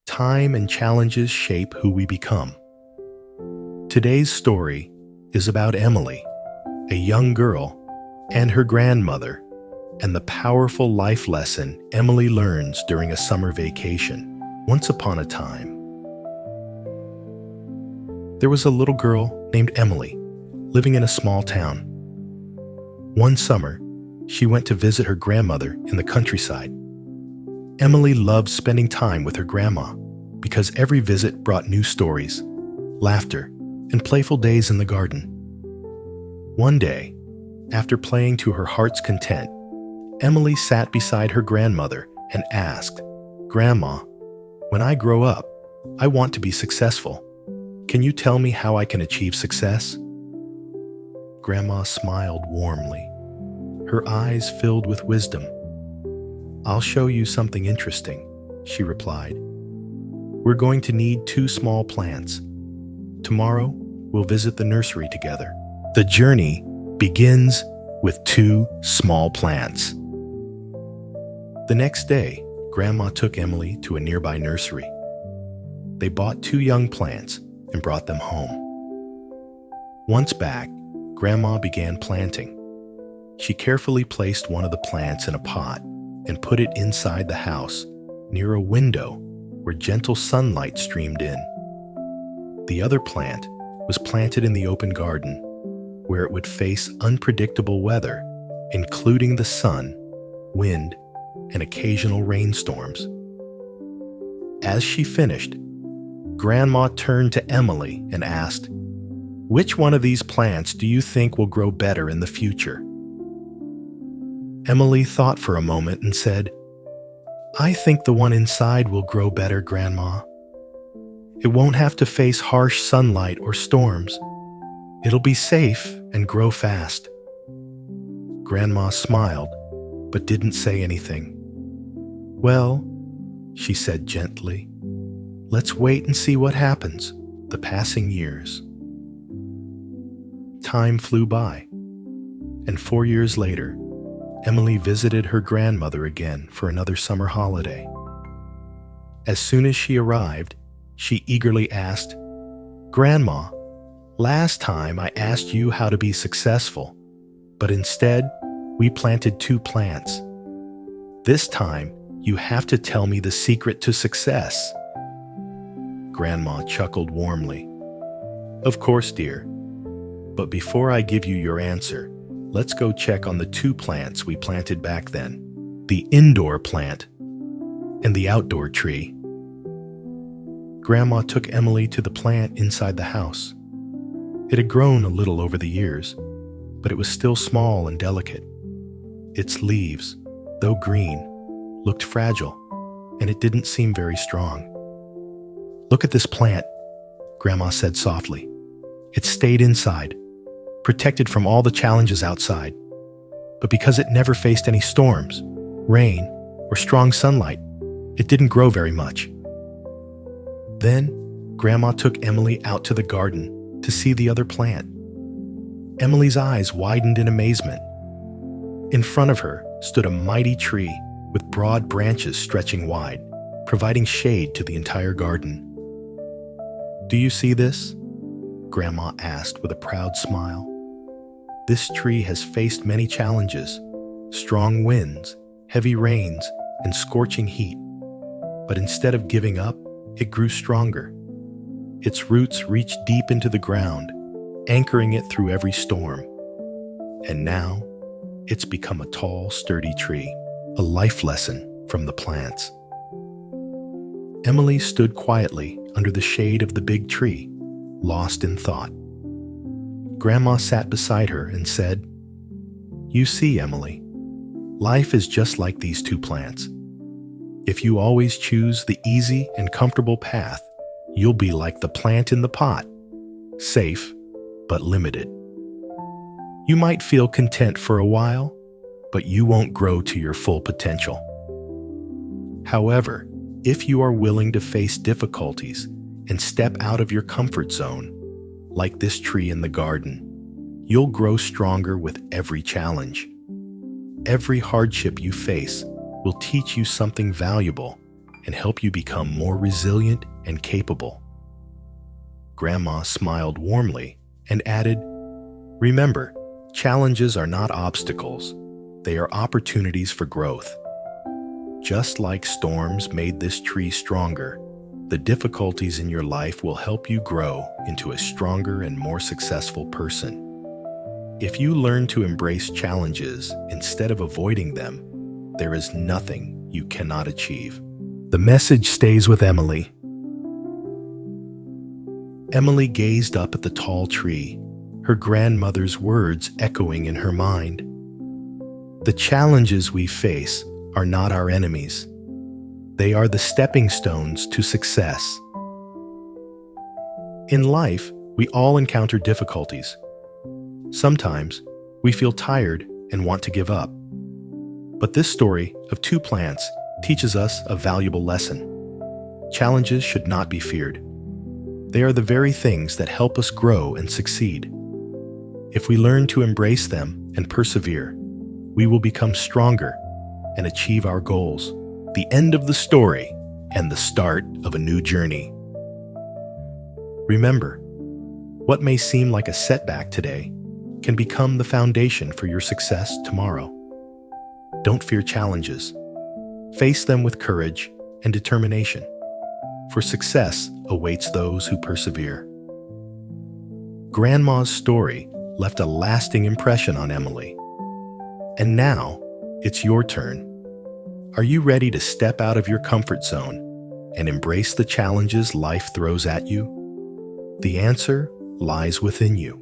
Time and challenges shape who we become. Today's story is about Emily, a young girl, and her grandmother, and the powerful life lesson Emily learns during a summer vacation. Once upon a time, there was a little girl named Emily living in a small town. One summer, she went to visit her grandmother in the countryside. Emily loved spending time with her grandma because every visit brought new stories, laughter, and playful days in the garden. One day, after playing to her heart's content, Emily sat beside her grandmother and asked, "Grandma, when I grow up, I want to be successful. Can you tell me how I can achieve success?" Grandma smiled warmly. Her eyes filled with wisdom. "I'll show you something interesting," she replied. "We're going to need 2 small plants. Tomorrow, we'll visit the nursery together." The journey begins with 2 small plants. The next day, Grandma took Emily to a nearby nursery. They bought 2 young plants and brought them home. Once back, Grandma began planting. She carefully placed one of the plants in a pot and put it inside the house, near a window where gentle sunlight streamed in. The other plant was planted in the open garden, where it would face unpredictable weather, including the sun, wind, and occasional rainstorms. As she finished, Grandma turned to Emily and asked, "Which one of these plants do you think will grow better in the future?" Emily thought for a moment and said, "I think the one inside will grow better, Grandma. It won't have to face harsh sunlight or storms. It'll be safe and grow fast." Grandma smiled, but didn't say anything. "Well," she said gently, "let's wait and see what happens." The passing years. Time flew by, and 4 years later, Emily visited her grandmother again for another summer holiday. As soon as she arrived, she eagerly asked, "Grandma, last time I asked you how to be successful, but instead we planted 2 plants. This time you have to tell me the secret to success." Grandma chuckled warmly. "Of course, dear. But before I give you your answer, let's go check on the 2 plants we planted back then, the indoor plant and the outdoor tree." Grandma took Emily to the plant inside the house. It had grown a little over the years, but it was still small and delicate. Its leaves, though green, looked fragile, and it didn't seem very strong. "Look at this plant," Grandma said softly. "It stayed inside, protected from all the challenges outside. But because it never faced any storms, rain, or strong sunlight, it didn't grow very much." Then, Grandma took Emily out to the garden to see the other plant. Emily's eyes widened in amazement. In front of her stood a mighty tree with broad branches stretching wide, providing shade to the entire garden. "Do you see this?" Grandma asked with a proud smile. "This tree has faced many challenges, strong winds, heavy rains, and scorching heat. But instead of giving up, it grew stronger. Its roots reached deep into the ground, anchoring it through every storm. And now, it's become a tall, sturdy tree, a life lesson from the plants." Emily stood quietly under the shade of the big tree, lost in thought. Grandma sat beside her and said, "You see, Emily, life is just like these 2 plants. If you always choose the easy and comfortable path, you'll be like the plant in the pot, safe but limited. You might feel content for a while, but you won't grow to your full potential. However, if you are willing to face difficulties and step out of your comfort zone, like this tree in the garden, you'll grow stronger with every challenge. Every hardship you face will teach you something valuable and help you become more resilient and capable. Grandma smiled warmly and added, "Remember, challenges are not obstacles. They are opportunities for growth. Just like storms made this tree stronger, the difficulties in your life will help you grow into a stronger and more successful person. If you learn to embrace challenges instead of avoiding them, there is nothing you cannot achieve." The message stays with Emily. Emily gazed up at the tall tree, her grandmother's words echoing in her mind. The challenges we face are not our enemies. They are the stepping stones to success. In life, we all encounter difficulties. Sometimes we feel tired and want to give up. But this story of two plants teaches us a valuable lesson. Challenges should not be feared. They are the very things that help us grow and succeed. If we learn to embrace them and persevere, we will become stronger and achieve our goals. The end of the story and the start of a new journey. Remember, what may seem like a setback today can become the foundation for your success tomorrow. Don't fear challenges. Face them with courage and determination, for success awaits those who persevere. Grandma's story left a lasting impression on Emily. And now, it's your turn. Are you ready to step out of your comfort zone and embrace the challenges life throws at you? The answer lies within you.